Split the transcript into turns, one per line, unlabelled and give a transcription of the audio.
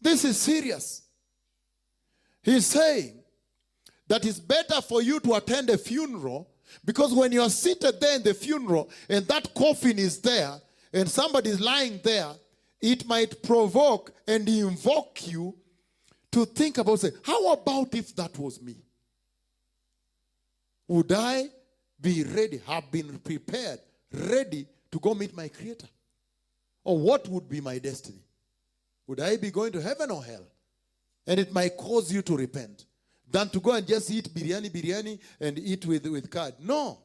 This is serious. He's saying that it's better for you to attend a funeral, because when you are seated there in the funeral and that coffin is there and somebody is lying there, it might provoke and invoke you to think about, say, how about if that was me? Would I be ready, have been prepared, ready to go meet my Creator? Or what would be my destiny? Would I be going to heaven or hell? And it might cause you to repent than to go and just eat biryani and eat with card. No.